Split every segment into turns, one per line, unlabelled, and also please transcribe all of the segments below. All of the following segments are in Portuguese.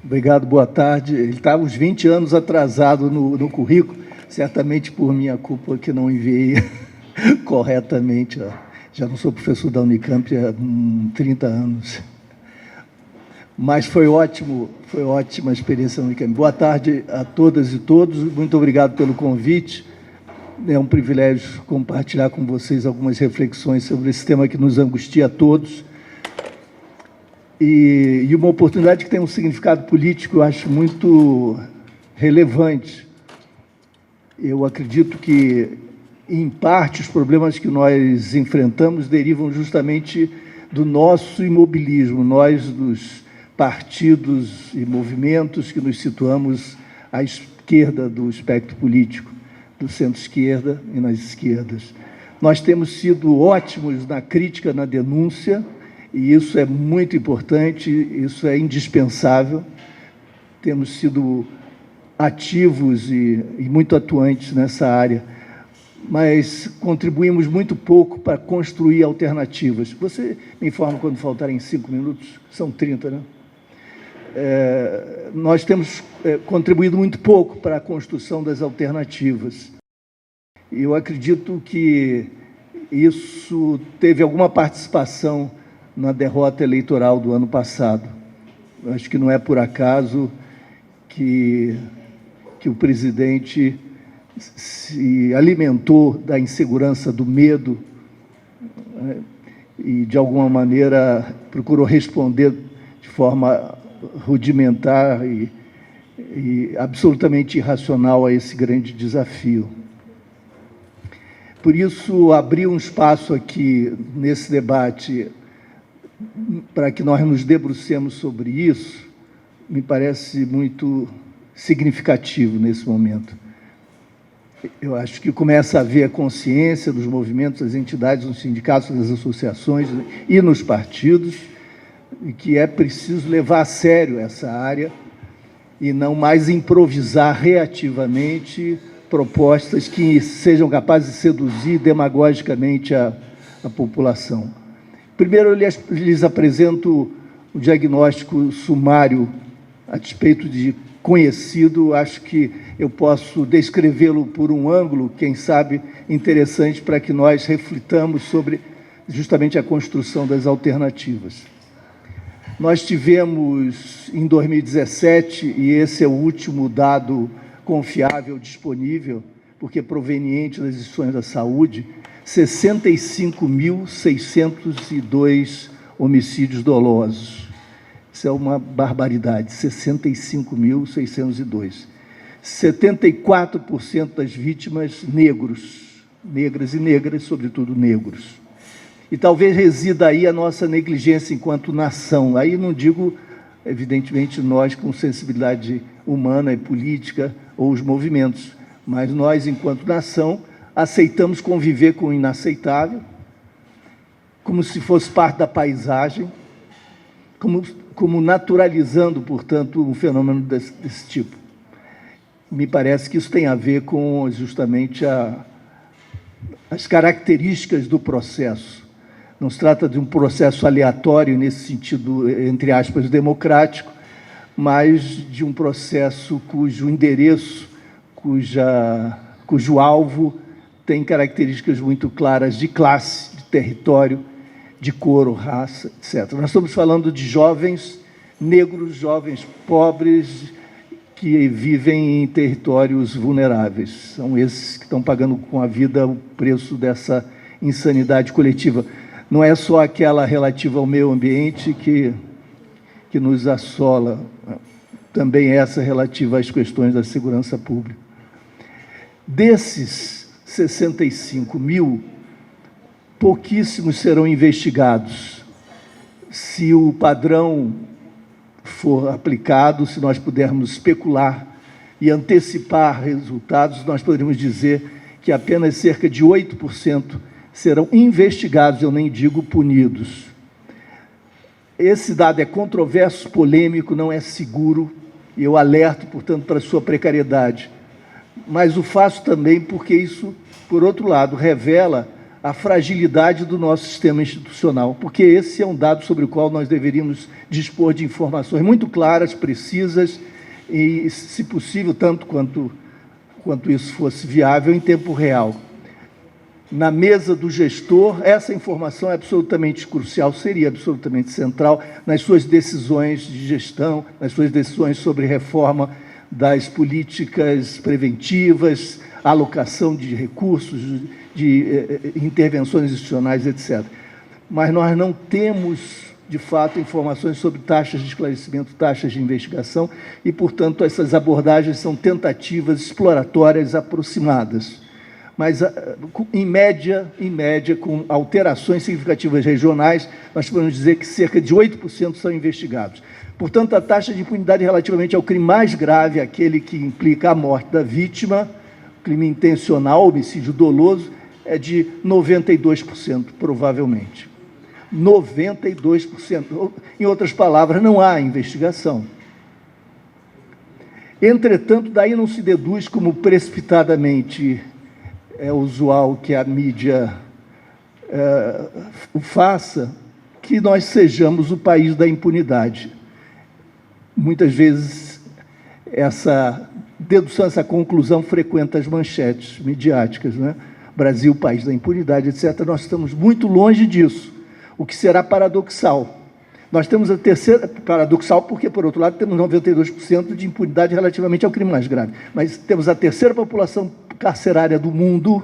Obrigado, boa tarde. Ele está uns 20 anos atrasado no currículo, certamente por minha culpa que não enviei corretamente. Já não sou professor da Unicamp há 30 anos. Mas foi ótima a experiência na Unicamp. Boa tarde a todas e todos, muito obrigado pelo convite. É um privilégio compartilhar com vocês algumas reflexões sobre esse tema que nos angustia a todos. E uma oportunidade que tem um significado político, eu acho, muito relevante. Eu acredito que, em parte, os problemas que nós enfrentamos derivam justamente do nosso imobilismo, nós, dos partidos e movimentos que nos situamos à esquerda do espectro político, do centro-esquerda e nas esquerdas. Nós temos sido ótimos na crítica, na denúncia, e isso é muito importante, isso é indispensável. Temos sido ativos e muito atuantes nessa área, mas contribuímos muito pouco para construir alternativas. Você me informa quando faltarem 5 minutos? São 30, né? Nós temos contribuído muito pouco para a construção das alternativas. E eu acredito que isso teve alguma participação na derrota eleitoral do ano passado. Eu acho que não é por acaso que o presidente se alimentou da insegurança, do medo, né, e, de alguma maneira, procurou responder de forma rudimentar e absolutamente irracional a esse grande desafio. Por isso, abrir um espaço aqui nesse debate para que nós nos debrucemos sobre isso, me parece muito significativo nesse momento. Eu acho que começa a haver a consciência dos movimentos, das entidades, dos sindicatos, das associações e nos partidos, e que é preciso levar a sério essa área e não mais improvisar reativamente propostas que sejam capazes de seduzir demagogicamente a população. Primeiro, eu lhes apresento o diagnóstico sumário a despeito de conhecido. Acho que eu posso descrevê-lo por um ângulo, quem sabe, interessante para que nós reflitamos sobre justamente a construção das alternativas. Nós tivemos, em 2017, e esse é o último dado confiável disponível, porque é proveniente das instituições da saúde, 65.602 homicídios dolosos. Isso é uma barbaridade, 65.602. 74% das vítimas negros, negras e negras, sobretudo negros. E talvez resida aí a nossa negligência enquanto nação. Aí não digo, evidentemente, nós com sensibilidade humana e política ou os movimentos, mas nós, enquanto nação, aceitamos conviver com o inaceitável, como se fosse parte da paisagem, como naturalizando, portanto, um fenômeno desse tipo. Me parece que isso tem a ver com, justamente, as características do processo. Não se trata de um processo aleatório, nesse sentido, entre aspas, democrático, mas de um processo cujo endereço, cujo alvo tem características muito claras de classe, de território, de cor, raça, etc. Nós estamos falando de jovens negros, jovens pobres, que vivem em territórios vulneráveis. São esses que estão pagando com a vida o preço dessa insanidade coletiva. Não é só aquela relativa ao meio ambiente que nos assola, também essa relativa às questões da segurança pública. Desses 65 mil, pouquíssimos serão investigados. Se o padrão for aplicado, se nós pudermos especular e antecipar resultados, nós poderíamos dizer que apenas cerca de 8% serão investigados, eu nem digo punidos. Esse dado é controverso, polêmico, não é seguro, e eu alerto, portanto, para a sua precariedade. Mas o faço também porque isso, por outro lado, revela a fragilidade do nosso sistema institucional, porque esse é um dado sobre o qual nós deveríamos dispor de informações muito claras, precisas e, se possível, tanto quanto isso fosse viável, em tempo real. Na mesa do gestor, essa informação é absolutamente crucial, seria absolutamente central nas suas decisões de gestão, nas suas decisões sobre reforma das políticas preventivas, alocação de recursos, de intervenções institucionais, etc. Mas nós não temos, de fato, informações sobre taxas de esclarecimento, taxas de investigação, e, portanto, essas abordagens são tentativas exploratórias aproximadas. Mas, em média, com alterações significativas regionais, nós podemos dizer que cerca de 8% são investigados. Portanto, a taxa de impunidade relativamente ao crime mais grave, aquele que implica a morte da vítima, crime intencional, homicídio doloso, é de 92%, provavelmente. 92%. Em outras palavras, não há investigação. Entretanto, daí não se deduz, como precipitadamente é usual que a mídia o faça, que nós sejamos o país da impunidade. Muitas vezes, essa dedução, essa conclusão frequenta as manchetes midiáticas, né? Brasil, país da impunidade, etc. Nós estamos muito longe disso, o que será paradoxal. Nós temos a terceira, paradoxal porque, por outro lado, temos 92% de impunidade relativamente ao crime mais grave, mas temos a terceira população carcerária do mundo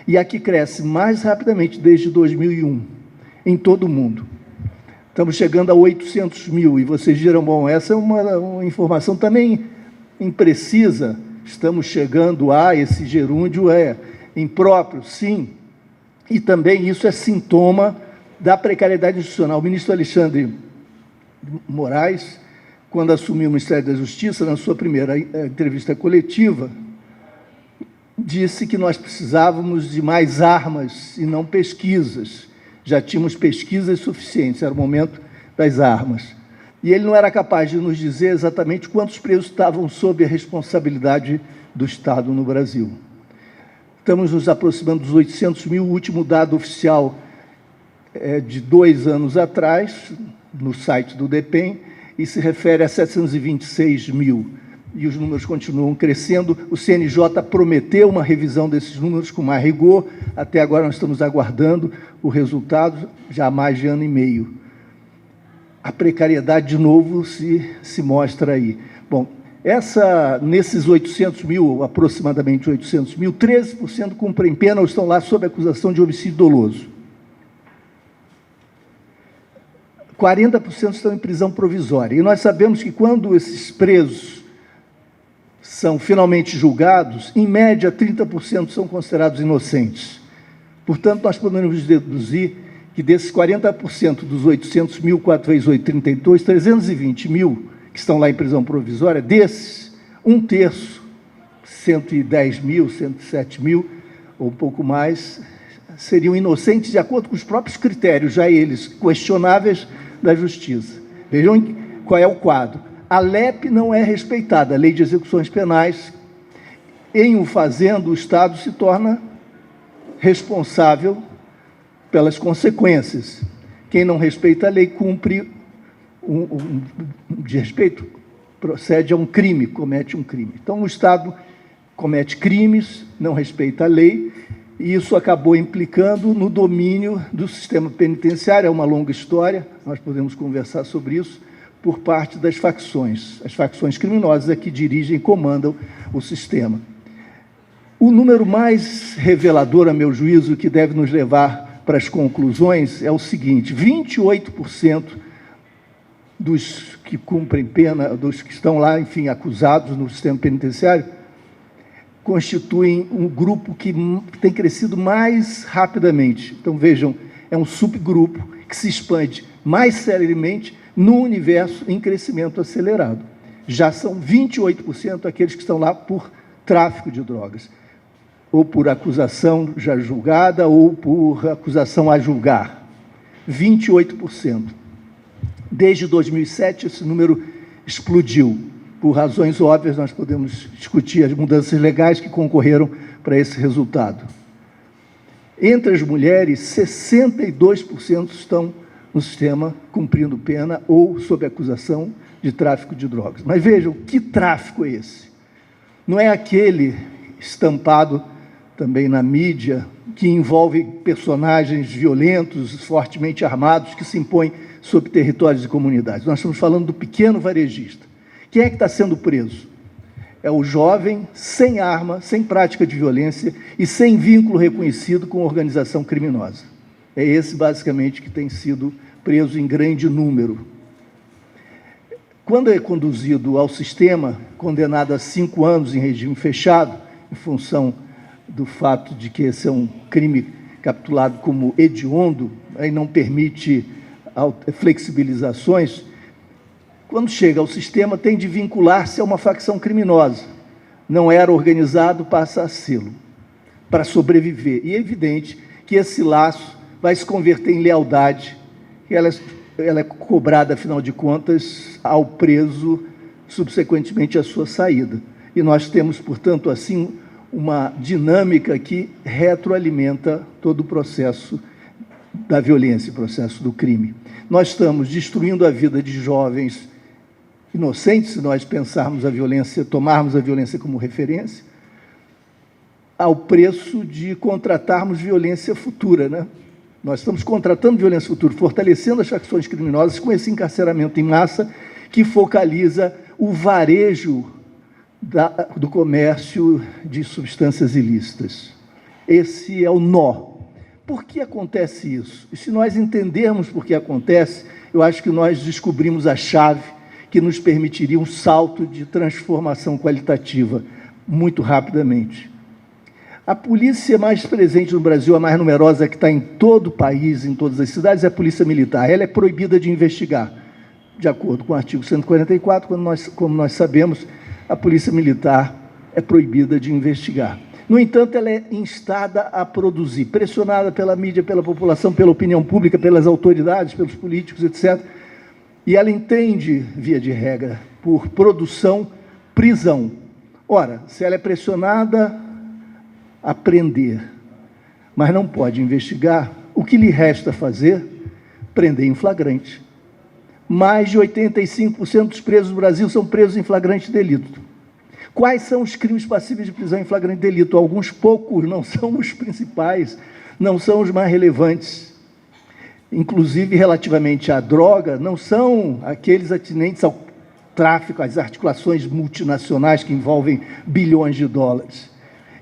e a que cresce mais rapidamente desde 2001, em todo o mundo. Estamos chegando a 800 mil, e vocês dirão, bom, essa é uma informação também imprecisa, estamos chegando a, esse gerúndio é impróprio, sim, e também isso é sintoma da precariedade institucional. O ministro Alexandre de Moraes, quando assumiu o Ministério da Justiça, na sua primeira entrevista coletiva, disse que nós precisávamos de mais armas e não pesquisas. Já tínhamos pesquisas suficientes, era o momento das armas. E ele não era capaz de nos dizer exatamente quantos presos estavam sob a responsabilidade do Estado no Brasil. Estamos nos aproximando dos 800 mil, o último dado oficial é de 2 anos atrás, no site do DEPEN, e se refere a 726 mil. E os números continuam crescendo. O CNJ prometeu uma revisão desses números com mais rigor. Até agora nós estamos aguardando o resultado, já há mais de ano e meio. A precariedade, de novo, se mostra aí. Bom, nesses 800 mil, aproximadamente 800 mil, 13% cumprem pena ou estão lá sob acusação de homicídio doloso. 40% estão em prisão provisória. E nós sabemos que quando esses presos são finalmente julgados, em média, 30% são considerados inocentes. Portanto, nós podemos deduzir que desses 40% dos 800 mil, 4 vezes 8, 32, 320 mil que estão lá em prisão provisória, desses, 1/3, 110 mil, 107 mil, ou um pouco mais, seriam inocentes de acordo com os próprios critérios, já eles questionáveis da Justiça. Vejam qual é o quadro. A LEP não é respeitada, a Lei de Execuções Penais. Em o fazendo, o Estado se torna responsável pelas consequências. Quem não respeita a lei cumpre de respeito, procede a um crime, comete um crime. Então, o Estado comete crimes, não respeita a lei, e isso acabou implicando no domínio do sistema penitenciário. É uma longa história, nós podemos conversar sobre isso, por parte das facções. As facções criminosas é que dirigem e comandam o sistema. O número mais revelador, a meu juízo, que deve nos levar para as conclusões, é o seguinte: 28% dos que cumprem pena, dos que estão lá, enfim, acusados no sistema penitenciário, constituem um grupo que tem crescido mais rapidamente. Então, vejam, é um subgrupo que se expande mais celeremente no universo em crescimento acelerado. Já são 28% aqueles que estão lá por tráfico de drogas, ou por acusação já julgada, ou por acusação a julgar. 28%. Desde 2007, esse número explodiu. Por razões óbvias, nós podemos discutir as mudanças legais que concorreram para esse resultado. Entre as mulheres, 62% estão no sistema cumprindo pena ou sob acusação de tráfico de drogas. Mas vejam, que tráfico é esse? Não é aquele estampado também na mídia, que envolve personagens violentos, fortemente armados, que se impõem sobre territórios e comunidades. Nós estamos falando do pequeno varejista. Quem é que está sendo preso? É o jovem sem arma, sem prática de violência e sem vínculo reconhecido com organização criminosa. É esse, basicamente, que tem sido preso em grande número. Quando é conduzido ao sistema, condenado a 5 anos em regime fechado, em função do fato de que esse é um crime capitulado como hediondo, aí não permite flexibilizações, quando chega ao sistema tem de vincular-se a uma facção criminosa. Não era organizado, passa a sê-lo, para sobreviver. E é evidente que esse laço vai se converter em lealdade, que ela é cobrada, afinal de contas, ao preso, subsequentemente à sua saída. E nós temos, portanto, assim, uma dinâmica que retroalimenta todo o processo da violência, o processo do crime. Nós estamos destruindo a vida de jovens inocentes, se nós pensarmos a violência, tomarmos a violência como referência, ao preço de contratarmos violência futura, né? Nós estamos contratando violência futura, fortalecendo as facções criminosas com esse encarceramento em massa que focaliza o varejo do comércio de substâncias ilícitas. Esse é o nó. Por que acontece isso? E se nós entendermos por que acontece, eu acho que nós descobrimos a chave que nos permitiria um salto de transformação qualitativa muito rapidamente. A polícia mais presente no Brasil, a mais numerosa, que está em todo o país, em todas as cidades, é a Polícia Militar. Ela é proibida de investigar, de acordo com o artigo 144, como nós sabemos, a Polícia Militar é proibida de investigar. No entanto, ela é instada a produzir, pressionada pela mídia, pela população, pela opinião pública, pelas autoridades, pelos políticos, etc. E ela entende, via de regra, por produção, prisão. Ora, se ela é pressionada a prender, mas não pode investigar, o que lhe resta fazer? Prender em flagrante. Mais de 85% dos presos do Brasil são presos em flagrante delito. Quais são os crimes passíveis de prisão em flagrante delito? Alguns poucos, não são os principais, não são os mais relevantes. Inclusive, relativamente à droga, não são aqueles atinentes ao tráfico, às articulações multinacionais que envolvem bilhões de dólares.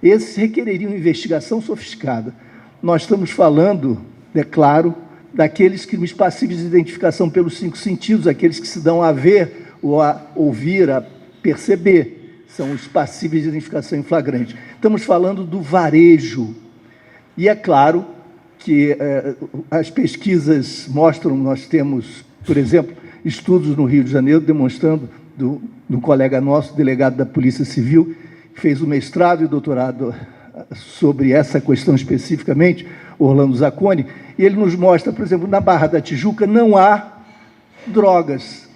Esses requereriam investigação sofisticada. Nós estamos falando, é claro, daqueles crimes passíveis de identificação pelos 5 sentidos, aqueles que se dão a ver, ou a ouvir, a perceber. São os passíveis de identificação em flagrante. Estamos falando do varejo. E é claro que as pesquisas mostram, nós temos, por exemplo, estudos no Rio de Janeiro demonstrando, do colega nosso, delegado da Polícia Civil, que fez o mestrado e doutorado sobre essa questão especificamente, Orlando Zacconi, e ele nos mostra, por exemplo, na Barra da Tijuca não há drogas.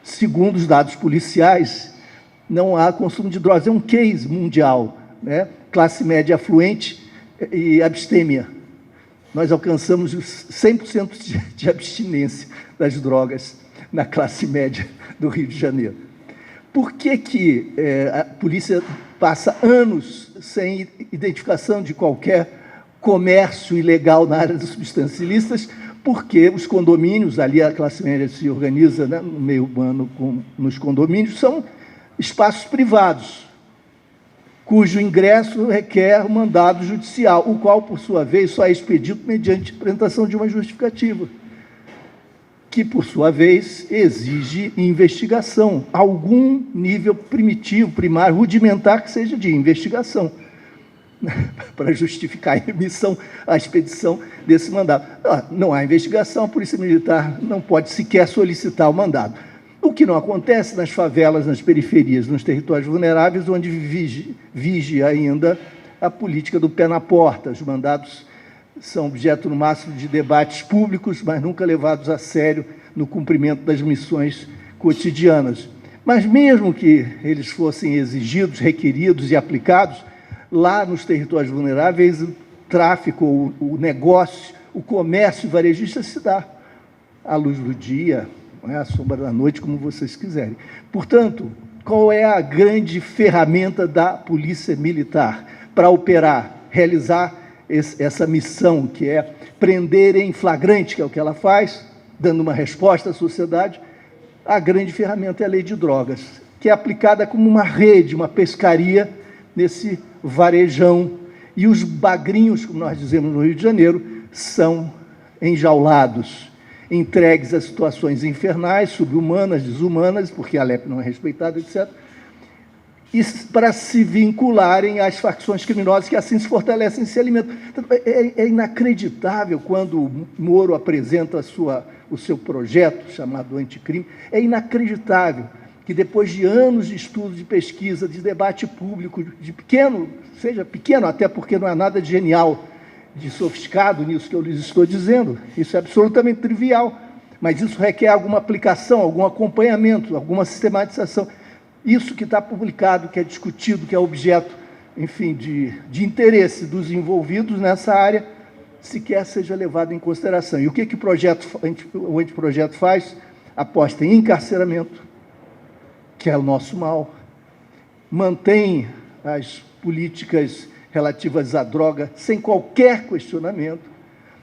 Segundo os dados policiais, não há consumo de drogas. É um case mundial, né? Classe média afluente e abstêmia. Nós alcançamos 100% de abstinência das drogas na classe média do Rio de Janeiro. Por que a polícia passa anos sem identificação de qualquer comércio ilegal na área das substâncias ilícitas? Porque os condomínios, ali a classe média se organiza, né, no meio urbano, nos condomínios, são espaços privados, cujo ingresso requer um mandado judicial, o qual, por sua vez, só é expedido mediante apresentação de uma justificativa, que, por sua vez, exige investigação, algum nível primitivo, primário, rudimentar, que seja de investigação, para justificar a emissão, a expedição desse mandado. Não há investigação, a Polícia Militar não pode sequer solicitar o mandado. O que não acontece nas favelas, nas periferias, nos territórios vulneráveis, onde vige ainda a política do pé na porta. Os mandados são objeto, no máximo, de debates públicos, mas nunca levados a sério no cumprimento das missões cotidianas. Mas, mesmo que eles fossem exigidos, requeridos e aplicados, lá nos territórios vulneráveis, tráfico, o negócio, o comércio varejista se dá à luz do dia, não é? À sombra da noite, como vocês quiserem. Portanto, qual é a grande ferramenta da Polícia Militar para operar, realizar essa missão, que é prender em flagrante, que é o que ela faz, dando uma resposta à sociedade? A grande ferramenta é a lei de drogas, que é aplicada como uma rede, uma pescaria nesse varejão. E os bagrinhos, como nós dizemos no Rio de Janeiro, são enjaulados, entregues a situações infernais, subhumanas, desumanas, porque a LEP não é respeitada, etc., e para se vincularem às facções criminosas que assim se fortalecem e se alimentam. É inacreditável quando o Moro apresenta o seu projeto, chamado Anticrime, é inacreditável que depois de anos de estudo, de pesquisa, de debate público, de pequeno, seja pequeno até porque não há nada de genial, de sofisticado nisso que eu lhes estou dizendo, isso é absolutamente trivial, mas isso requer alguma aplicação, algum acompanhamento, alguma sistematização. Isso que está publicado, que é discutido, que é objeto, enfim, de interesse dos envolvidos nessa área, sequer seja levado em consideração. E o que o anteprojeto faz? Aposta em encarceramento, que é o nosso mal, mantém as políticas relativas à droga sem qualquer questionamento,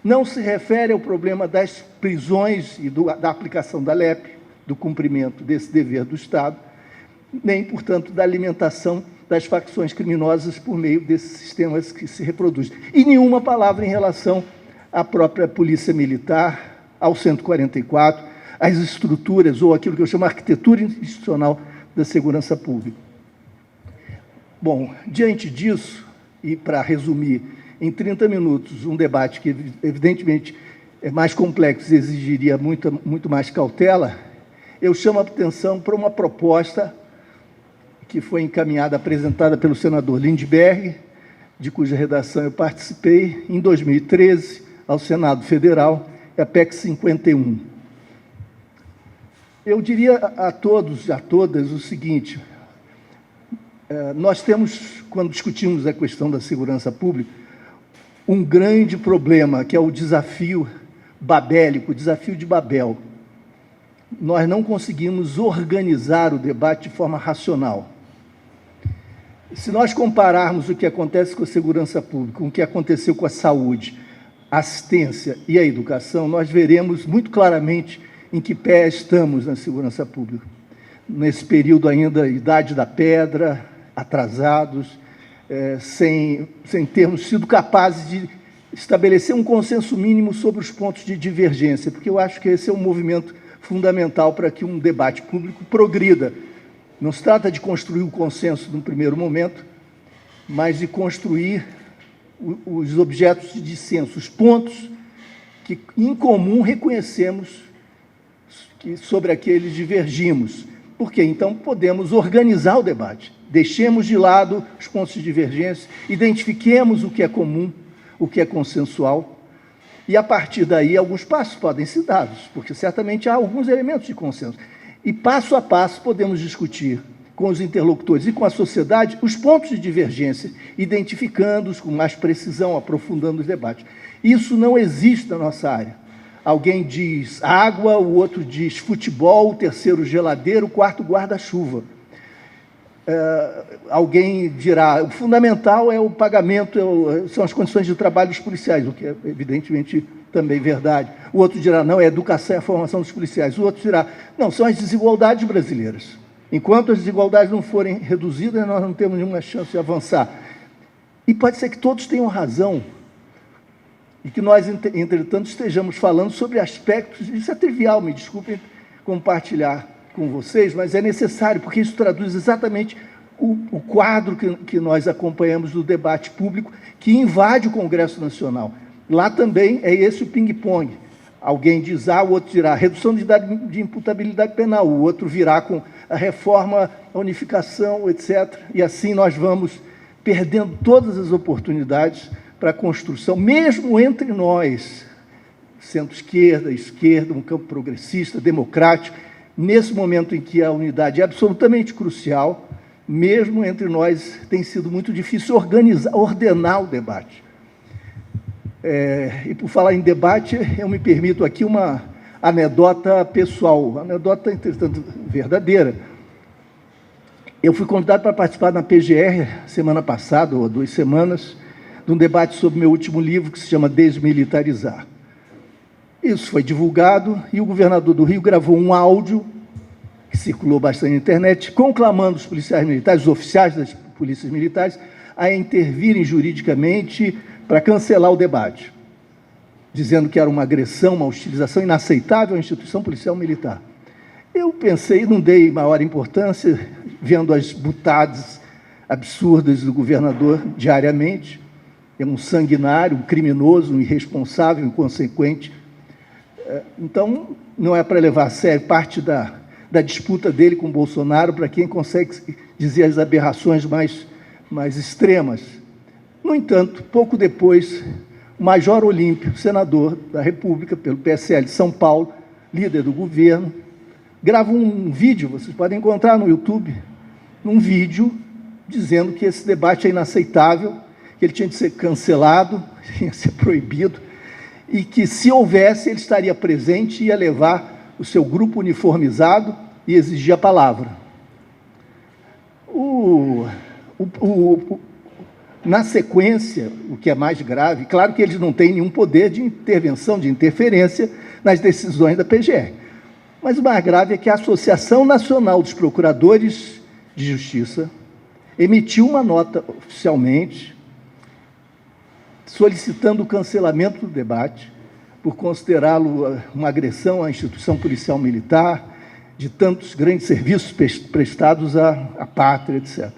não se refere ao problema das prisões e da aplicação da LEP, do cumprimento desse dever do Estado, nem, portanto, da alimentação das facções criminosas por meio desses sistemas que se reproduzem. E nenhuma palavra em relação à própria Polícia Militar, ao 144, às estruturas, ou aquilo que eu chamo de arquitetura institucional da segurança pública. Bom, diante disso, e para resumir em 30 minutos um debate que, evidentemente, é mais complexo e exigiria muito mais cautela, eu chamo a atenção para uma proposta que foi encaminhada, apresentada pelo senador Lindbergh, de cuja redação eu participei, em 2013, ao Senado Federal, a PEC 51. Eu diria a todos e a todas o seguinte: nós temos, quando discutimos a questão da segurança pública, um grande problema, que é o desafio babélico, o desafio de Babel. Nós não conseguimos organizar o debate de forma racional. Se nós compararmos o que acontece com a segurança pública, com o que aconteceu com a saúde, a assistência e a educação, nós veremos muito claramente em que pé estamos na segurança pública. Nesse período ainda, idade da pedra, atrasados, sem termos sido capazes de estabelecer um consenso mínimo sobre os pontos de divergência, porque eu acho que esse é um movimento fundamental para que um debate público progrida. Não se trata de construir o consenso num primeiro momento, mas de construir os objetos de dissenso, os pontos que, em comum, reconhecemos que sobre aqueles divergimos. Porque, então, podemos organizar o debate. Deixemos de lado os pontos de divergência, identifiquemos o que é comum, o que é consensual, e, a partir daí, alguns passos podem ser dados, porque certamente há alguns elementos de consenso. E, passo a passo, podemos discutir com os interlocutores e com a sociedade os pontos de divergência, identificando-os com mais precisão, aprofundando os debates. Isso não existe na nossa área. Alguém diz água, o outro diz futebol, o terceiro geladeira, o quarto guarda-chuva. Alguém dirá, o fundamental é o pagamento, são as condições de trabalho dos policiais, o que é evidentemente também verdade. O outro dirá, não, é a educação e a formação dos policiais. O outro dirá, não, são as desigualdades brasileiras. Enquanto as desigualdades não forem reduzidas, nós não temos nenhuma chance de avançar. E pode ser que todos tenham razão, e que nós, entretanto, estejamos falando sobre aspectos, isso é trivial, me desculpem compartilhar com vocês, mas é necessário, porque isso traduz exatamente o quadro que nós acompanhamos do debate público, que invade o Congresso Nacional. Lá também é esse o ping-pong. Alguém diz A, o outro dirá redução de idade de imputabilidade penal, o outro virá com a reforma, a unificação, etc. E assim nós vamos perdendo todas as oportunidades para a construção, mesmo entre nós, centro-esquerda, esquerda, um campo progressista, democrático, nesse momento em que a unidade é absolutamente crucial, mesmo entre nós tem sido muito difícil ordenar o debate. E por falar em debate, eu me permito aqui uma anedota pessoal, anedota, entretanto, verdadeira. Eu fui convidado para participar na PGR semana passada, ou há 2 semanas, de um debate sobre meu último livro, que se chama Desmilitarizar. Isso foi divulgado e o governador do Rio gravou um áudio, que circulou bastante na internet, conclamando os policiais militares, os oficiais das polícias militares, a intervirem juridicamente para cancelar o debate, dizendo que era uma agressão, uma hostilização inaceitável à instituição policial militar. Eu pensei, não dei maior importância, vendo as butadas absurdas do governador diariamente. É um sanguinário, um criminoso, um irresponsável, inconsequente. Então, não é para levar a sério parte da disputa dele com o Bolsonaro, para quem consegue dizer as aberrações mais extremas. No entanto, pouco depois, o Major Olímpio, senador da República, pelo PSL de São Paulo, líder do governo, grava um vídeo, vocês podem encontrar no YouTube, um vídeo dizendo que esse debate é inaceitável, que ele tinha de ser cancelado, tinha de ser proibido, e que, se houvesse, ele estaria presente e ia levar o seu grupo uniformizado e exigir a palavra. Na sequência, o que é mais grave, claro que eles não têm nenhum poder de intervenção, de interferência nas decisões da PGR. Mas o mais grave é que a Associação Nacional dos Procuradores de Justiça emitiu uma nota oficialmente solicitando o cancelamento do debate por considerá-lo uma agressão à instituição policial militar, de tantos grandes serviços prestados à pátria, etc.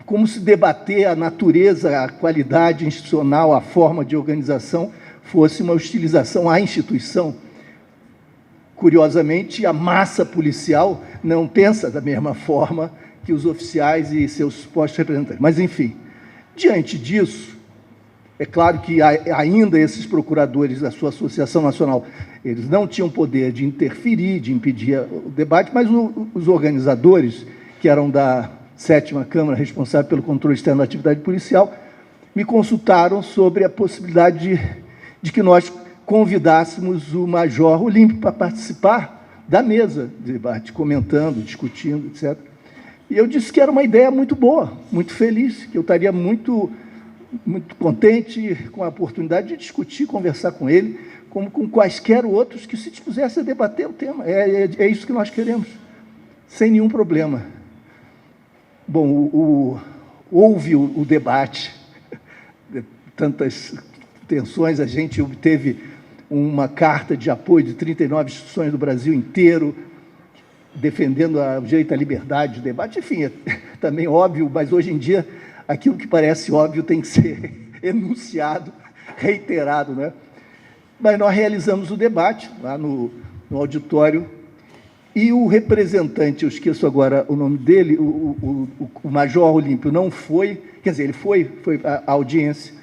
Como se debater a natureza, a qualidade institucional, a forma de organização fosse uma hostilização à instituição. Curiosamente, a massa policial não pensa da mesma forma que os oficiais e seus supostos representantes. Mas, enfim, diante disso, é claro que ainda esses procuradores da sua Associação Nacional, eles não tinham poder de interferir, de impedir o debate, mas os organizadores, que eram da 7ª Câmara, responsável pelo controle externo da atividade policial, me consultaram sobre a possibilidade de que nós convidássemos o Major Olímpio para participar da mesa de debate, comentando, discutindo, etc. E eu disse que era uma ideia muito boa, muito feliz, que eu estaria muito contente com a oportunidade de discutir, conversar com ele, como com quaisquer outros que se dispusessem a debater o tema. É isso que nós queremos, sem nenhum problema. Bom, houve o debate, tantas tensões, a gente obteve uma carta de apoio de 39 instituições do Brasil inteiro, defendendo o direito à liberdade de debate. Enfim, é também óbvio, mas hoje em dia aquilo que parece óbvio tem que ser enunciado, reiterado, né? Mas nós realizamos o debate lá no auditório e o representante, eu esqueço agora o nome dele, o Major Olímpio não foi, quer dizer, ele foi à audiência,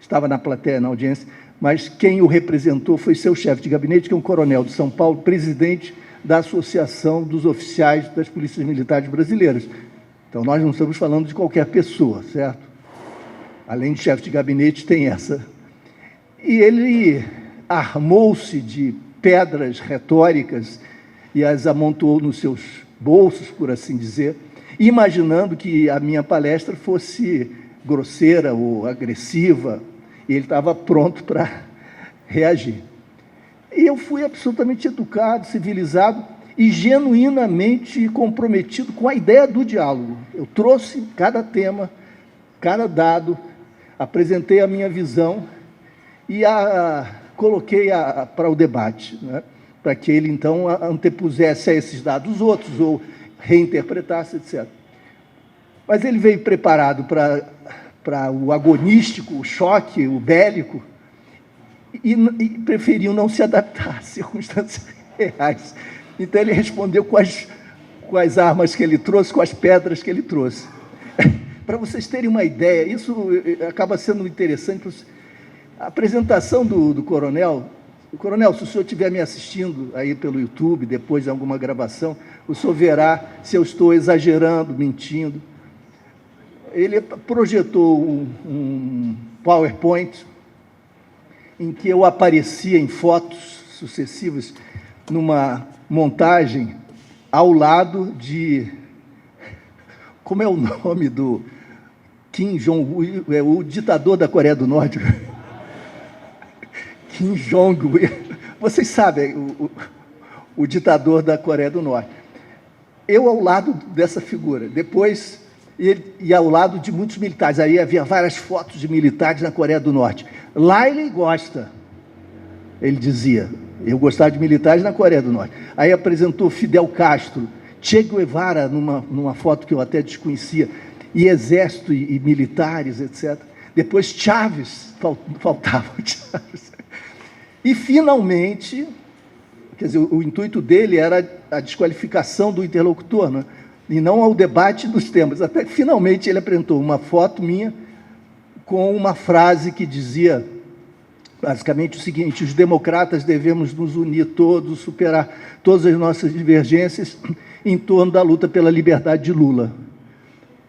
estava na plateia na audiência, mas quem o representou foi seu chefe de gabinete, que é um coronel de São Paulo, presidente da Associação dos Oficiais das Polícias Militares Brasileiras. Então, nós não estamos falando de qualquer pessoa, certo? Além de chefe de gabinete, tem essa. E ele armou-se de pedras retóricas e as amontoou nos seus bolsos, por assim dizer, imaginando que a minha palestra fosse grosseira ou agressiva, e ele estava pronto para reagir. E eu fui absolutamente educado, civilizado e genuinamente comprometido com a ideia do diálogo. Eu trouxe cada tema, cada dado, apresentei a minha visão e coloquei para o debate, né? Para que ele, então, antepusesse a esses dados outros ou reinterpretasse, etc. Mas ele veio preparado para o agonístico, o choque, o bélico, e preferiu não se adaptar às circunstâncias reais. Então, ele respondeu com as armas que ele trouxe, com as pedras que ele trouxe. Para vocês terem uma ideia, isso acaba sendo interessante. A apresentação do coronel, se o senhor estiver me assistindo aí pelo YouTube, depois de alguma gravação, o senhor verá se eu estou exagerando, mentindo. Ele projetou um PowerPoint em que eu aparecia em fotos sucessivas numa montagem ao lado de... Como é o nome do Kim Jong-un, o ditador da Coreia do Norte? Kim Jong-un. Vocês sabem, o ditador da Coreia do Norte. Eu ao lado dessa figura. Depois, e ao lado de muitos militares. Aí havia várias fotos de militares na Coreia do Norte. Lá ele gosta, ele dizia. Eu gostava de militares na Coreia do Norte. Aí apresentou Fidel Castro, Che Guevara, numa foto que eu até desconhecia, e exército e militares, etc. Depois Chaves, faltava Chaves. E, finalmente, quer dizer, o intuito dele era a desqualificação do interlocutor, né? E não ao debate dos temas. Até que, finalmente, ele apresentou uma foto minha com uma frase que dizia, basicamente, o seguinte: os democratas devemos nos unir todos, superar todas as nossas divergências em torno da luta pela liberdade de Lula.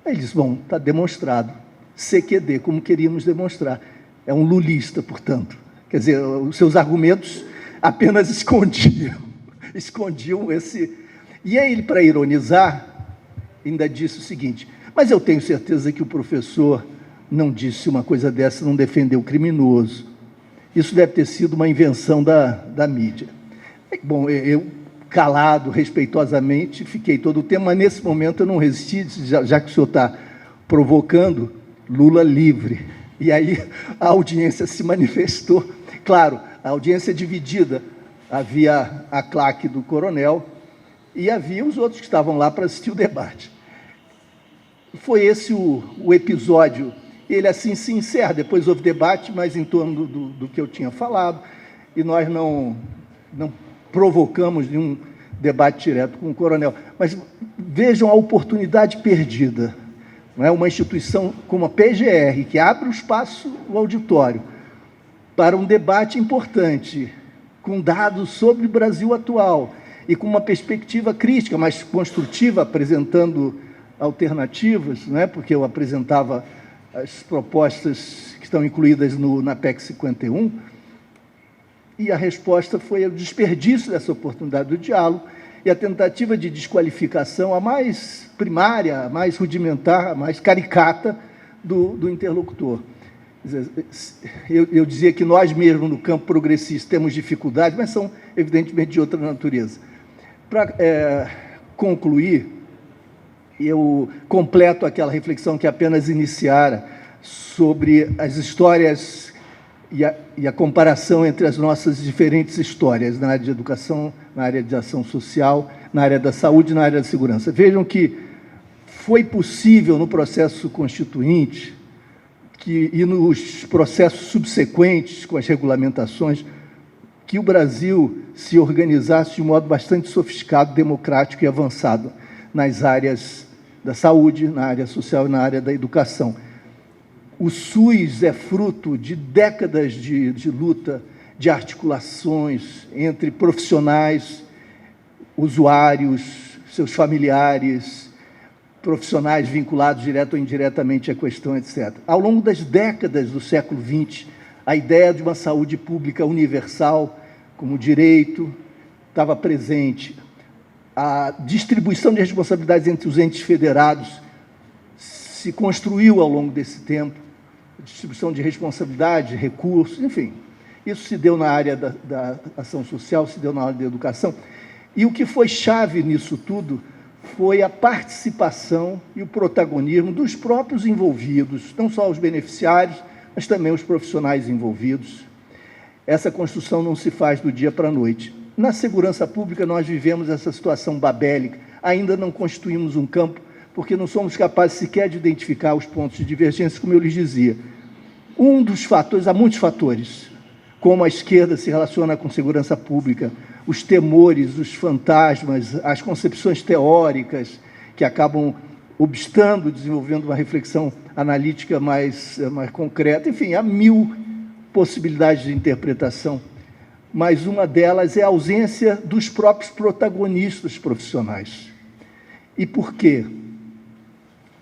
Aí ele disse, bom, está demonstrado. CQD, como queríamos demonstrar. É um lulista, portanto. Quer dizer, os seus argumentos apenas escondiam esse... E aí ele, para ironizar, ainda disse o seguinte: mas eu tenho certeza que o professor não disse uma coisa dessa, não defendeu o criminoso. Isso deve ter sido uma invenção da mídia. Bom, eu, calado, respeitosamente, fiquei todo o tempo, mas nesse momento eu não resisti, já que o senhor está provocando, Lula livre. E aí a audiência se manifestou. Claro, a audiência dividida. Havia a claque do coronel e havia os outros que estavam lá para assistir o debate. Foi esse o episódio. Ele assim se encerra. Depois houve debate, mas em torno do que eu tinha falado, e nós não provocamos nenhum debate direto com o coronel. Mas vejam a oportunidade perdida. Não é? Uma instituição como a PGR, que abre o espaço, o auditório, para um debate importante, com dados sobre o Brasil atual e com uma perspectiva crítica, mas construtiva, apresentando alternativas, não é? Porque eu apresentava as propostas que estão incluídas na PEC 51, e a resposta foi o desperdício dessa oportunidade do diálogo e a tentativa de desqualificação, a mais primária, a mais rudimentar, a mais caricata do interlocutor. Eu dizia que nós mesmos, no campo progressista, temos dificuldades, mas são, evidentemente, de outra natureza. Para concluir, eu completo aquela reflexão que apenas iniciara sobre as histórias e a comparação entre as nossas diferentes histórias na área de educação, na área de ação social, na área da saúde e na área da segurança. Vejam que foi possível no processo constituinte e nos processos subsequentes, com as regulamentações, que o Brasil se organizasse de um modo bastante sofisticado, democrático e avançado nas áreas da saúde, na área social e na área da educação. O SUS é fruto de décadas de luta, de articulações entre profissionais, usuários, seus familiares, profissionais vinculados direto ou indiretamente à questão, etc. Ao longo das décadas do século XX, a ideia de uma saúde pública universal, como direito, estava presente. A distribuição de responsabilidades entre os entes federados se construiu ao longo desse tempo, a distribuição de responsabilidade, recursos, enfim. Isso se deu na área da ação social, se deu na área da educação. E o que foi chave nisso tudo foi a participação e o protagonismo dos próprios envolvidos, não só os beneficiários, mas também os profissionais envolvidos. Essa construção não se faz do dia para a noite. Na segurança pública, nós vivemos essa situação babélica, ainda não constituímos um campo, porque não somos capazes sequer de identificar os pontos de divergência, como eu lhes dizia. Um dos fatores, há muitos fatores, como a esquerda se relaciona com segurança pública, os temores, os fantasmas, as concepções teóricas que acabam obstando, desenvolvendo uma reflexão analítica mais concreta. Enfim, há 1000 possibilidades de interpretação, mas uma delas é a ausência dos próprios protagonistas profissionais. E por quê?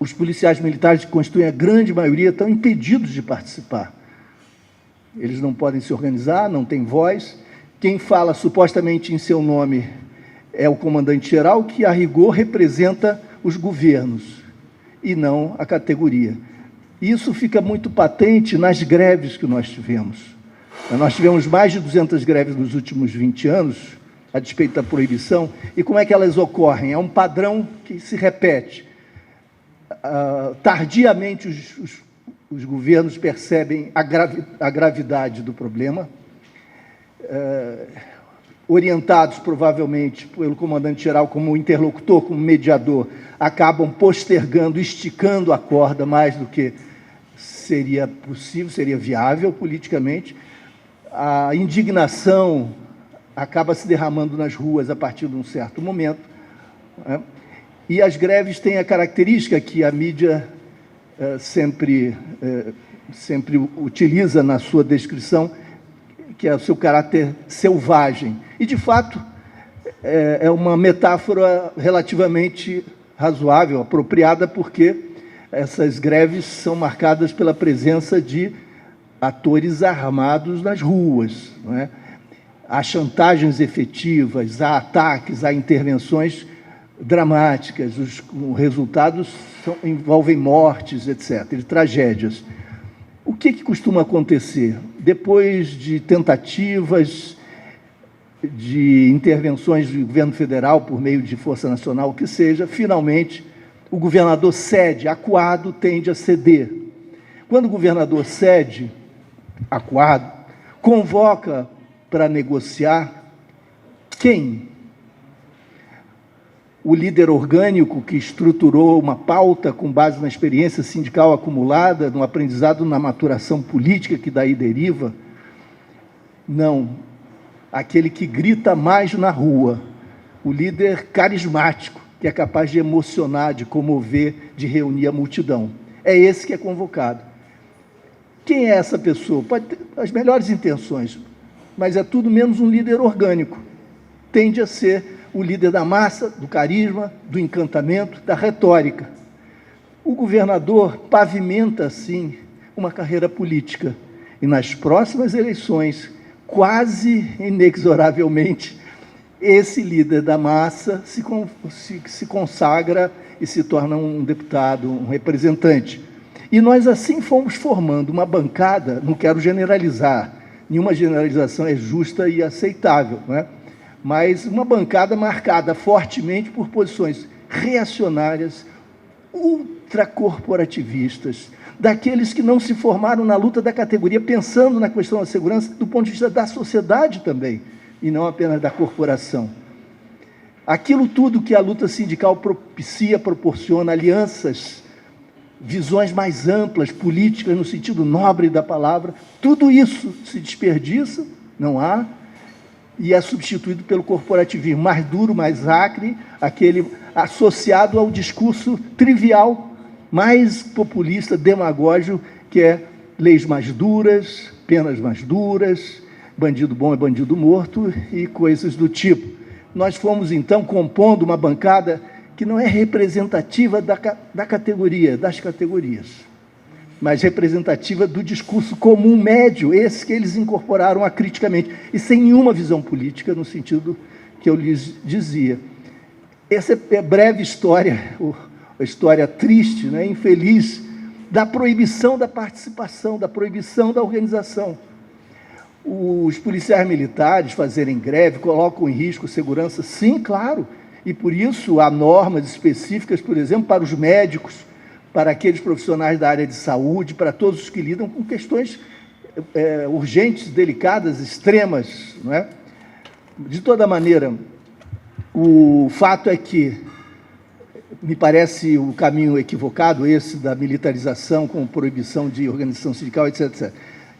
Os policiais militares, que constituem a grande maioria, estão impedidos de participar. eles não podem se organizar, não têm voz. Quem fala supostamente em seu nome é o comandante-geral, que, a rigor, representa os governos e não a categoria. Isso fica muito patente nas greves que nós tivemos. Nós tivemos mais de 200 greves nos últimos 20 anos, a despeito da proibição. E como é que elas ocorrem? É um padrão que se repete. Tardiamente, os governos percebem a gravidade do problema, orientados, provavelmente, pelo comandante-geral como interlocutor, como mediador, acabam postergando, esticando a corda mais do que seria possível, seria viável politicamente. A indignação acaba se derramando nas ruas a partir de um certo momento, né? E as greves têm a característica que a mídia sempre utiliza na sua descrição, que é o seu caráter selvagem. E, de fato, é uma metáfora relativamente razoável, apropriada, porque essas greves são marcadas pela presença de atores armados nas ruas, não é? Há chantagens efetivas, há ataques, há intervenções dramáticas, os resultados envolvem mortes, etc., e tragédias. O que costuma acontecer? Depois de tentativas de intervenções do governo federal por meio de Força Nacional, o que seja, finalmente o governador cede, acuado, tende a ceder. Quando o governador cede, acuado, convoca para negociar quem? O líder orgânico que estruturou uma pauta com base na experiência sindical acumulada, no aprendizado, na maturação política que daí deriva? Não. Aquele que grita mais na rua, o líder carismático, que é capaz de emocionar, de comover, de reunir a multidão. É esse que é convocado. Quem é essa pessoa? Pode ter as melhores intenções, mas é tudo menos um líder orgânico. Tende a ser o líder da massa, do carisma, do encantamento, da retórica. O governador pavimenta, assim, uma carreira política. E nas próximas eleições, quase inexoravelmente, esse líder da massa se consagra e se torna um deputado, um representante. E nós assim fomos formando uma bancada, não quero generalizar, nenhuma generalização é justa e aceitável, não é? Mas uma bancada marcada fortemente por posições reacionárias, ultracorporativistas, daqueles que não se formaram na luta da categoria, pensando na questão da segurança do ponto de vista da sociedade também, e não apenas da corporação. Aquilo tudo que a luta sindical propicia, proporciona, alianças, visões mais amplas, políticas, no sentido nobre da palavra, tudo isso se desperdiça, não há, e é substituído pelo corporativismo mais duro, mais acre, aquele associado ao discurso trivial, mais populista, demagógico, que é leis mais duras, penas mais duras, bandido bom é bandido morto e coisas do tipo. Nós fomos, então, compondo uma bancada que não é representativa da categoria, das categorias, mas representativa do discurso comum médio, esse que eles incorporaram acriticamente, e sem nenhuma visão política, no sentido que eu lhes dizia. Essa é a breve história, a história triste, né, infeliz, da proibição da participação, da proibição da organização. Os policiais militares fazerem greve colocam em risco segurança? Sim, claro, e por isso há normas específicas, por exemplo, para os médicos, para aqueles profissionais da área de saúde, para todos os que lidam com questões urgentes, delicadas, extremas, não é? De toda maneira, o fato é que me parece o caminho equivocado esse da militarização com proibição de organização sindical, etc, etc.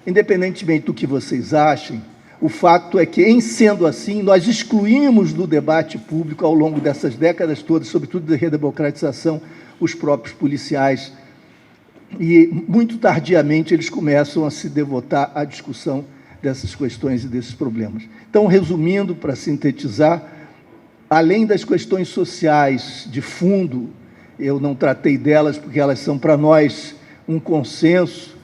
Independentemente do que vocês achem, o fato é que, em sendo assim, nós excluímos do debate público ao longo dessas décadas todas, sobretudo da redemocratização, os próprios policiais, e muito tardiamente eles começam a se devotar à discussão dessas questões e desses problemas. Então, resumindo, para sintetizar, além das questões sociais de fundo, eu não tratei delas porque elas são para nós um consenso,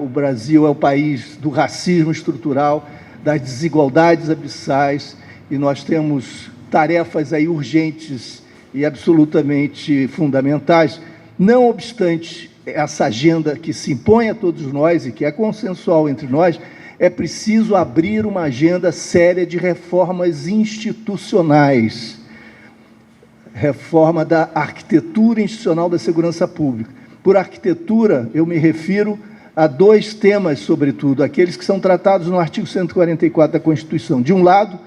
O Brasil é o país do racismo estrutural, das desigualdades abissais, e nós temos tarefas aí urgentes e absolutamente fundamentais. Não obstante essa agenda que se impõe a todos nós e que é consensual entre nós, é preciso abrir uma agenda séria de reformas institucionais, reforma da arquitetura institucional da segurança pública. Por arquitetura, eu me refiro a dois temas, sobretudo, aqueles que são tratados no artigo 144 da Constituição. De um lado,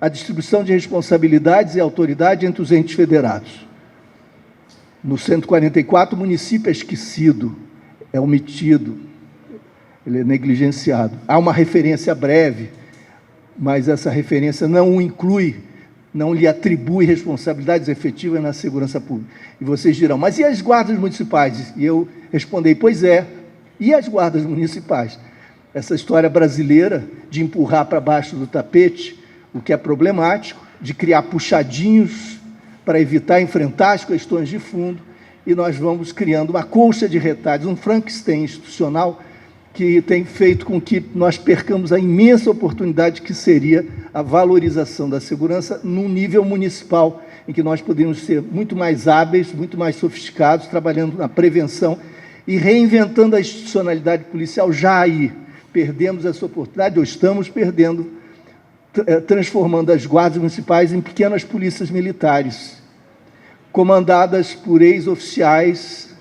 a distribuição de responsabilidades e autoridade entre os entes federados. No 144, o município é esquecido, é omitido, ele é negligenciado. Há uma referência breve, mas essa referência não o inclui, não lhe atribui responsabilidades efetivas na segurança pública. E vocês dirão, mas e as guardas municipais? E eu respondei, pois é, e as guardas municipais? Essa história brasileira de empurrar para baixo do tapete o que é problemático, de criar puxadinhos para evitar enfrentar as questões de fundo, e nós vamos criando uma colcha de retalhos, um Frankenstein institucional que tem feito com que nós percamos a imensa oportunidade que seria a valorização da segurança num nível municipal, em que nós poderíamos ser muito mais hábeis, muito mais sofisticados, trabalhando na prevenção e reinventando a institucionalidade policial já aí. Perdemos essa oportunidade, ou estamos perdendo, transformando as guardas municipais em pequenas polícias militares, comandadas por ex-oficiais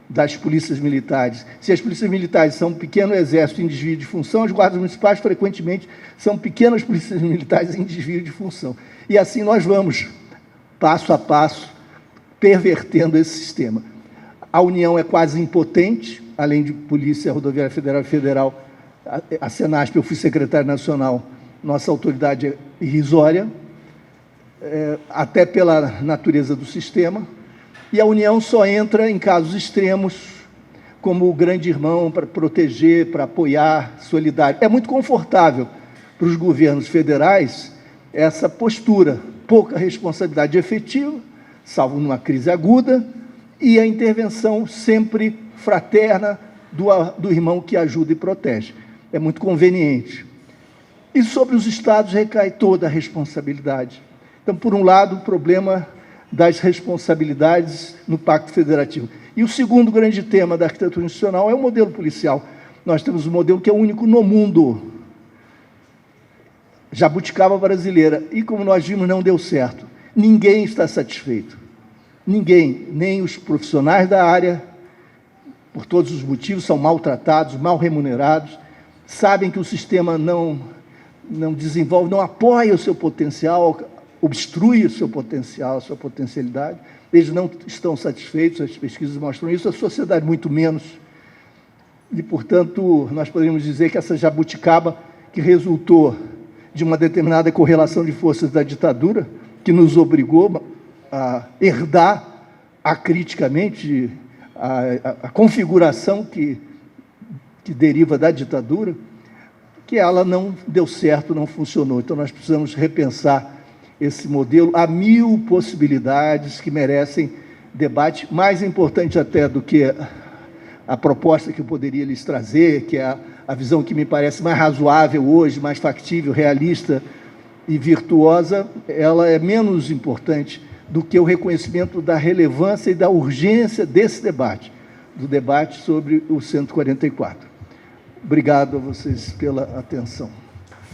das polícias militares. Se as polícias militares são um pequeno exército em desvio de função, as guardas municipais, frequentemente, são pequenas polícias militares em desvio de função. E assim nós vamos, passo a passo, pervertendo esse sistema. A União é quase impotente, além de Polícia Rodoviária Federal e Federal, a Senasp, eu fui secretário nacional, nossa autoridade é irrisória, até pela natureza do sistema, e a União só entra em casos extremos, como o grande irmão, para proteger, para apoiar, solidário. É muito confortável para os governos federais essa postura, pouca responsabilidade efetiva, salvo numa crise aguda, e a intervenção sempre fraterna do irmão que ajuda e protege. É muito conveniente. E sobre os estados recai toda a responsabilidade. Então, por um lado, o problema das responsabilidades no Pacto Federativo. E o segundo grande tema da arquitetura institucional é o modelo policial. Nós temos um modelo que é único no mundo, jabuticaba brasileira, e como nós vimos, não deu certo. Ninguém está satisfeito. Ninguém, nem os profissionais da área, por todos os motivos, são maltratados, mal remunerados, sabem que o sistema não desenvolve, não apoia o seu potencial, obstrui o seu potencial, a sua potencialidade. Eles não estão satisfeitos, as pesquisas mostram isso, a sociedade muito menos. E, portanto, nós poderíamos dizer que essa jabuticaba, que resultou de uma determinada correlação de forças da ditadura, que nos obrigou a herdar acriticamente a configuração que deriva da ditadura, que ela não deu certo, não funcionou. Então, nós precisamos repensar esse modelo. Há 1000 possibilidades que merecem debate, mais importante até do que a proposta que eu poderia lhes trazer, que é a visão que me parece mais razoável hoje, mais factível, realista e virtuosa, ela é menos importante do que o reconhecimento da relevância e da urgência desse debate, do debate sobre o 144. Obrigado a vocês pela atenção.